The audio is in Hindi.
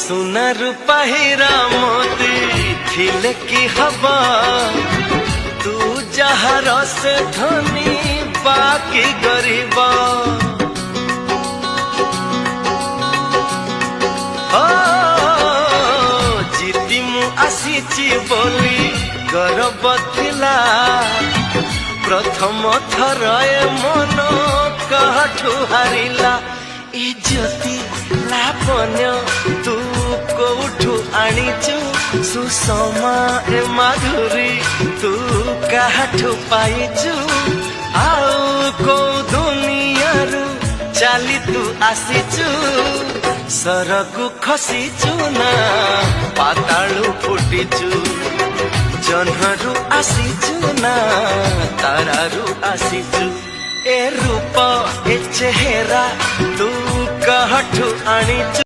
सुना रूपा हीरा मोती थिले की हवा तू जहार से धनी बाकी गरीब जीती मु आसीची बोली गर्व थिला प्रथम थर मन कहठू हारिला इज्जती लापन्य तू कोठू आनीचु सुषमा ए माधुरी तू काठू पाइचु आउ को दुनियारू चाली तू आसीचु सरगु खसीचु ना पातालू फुटीचु जन्हरू आसीचु ना तारारू आसीचु ए रूप ए चेहरा तू कहठू आनीचु।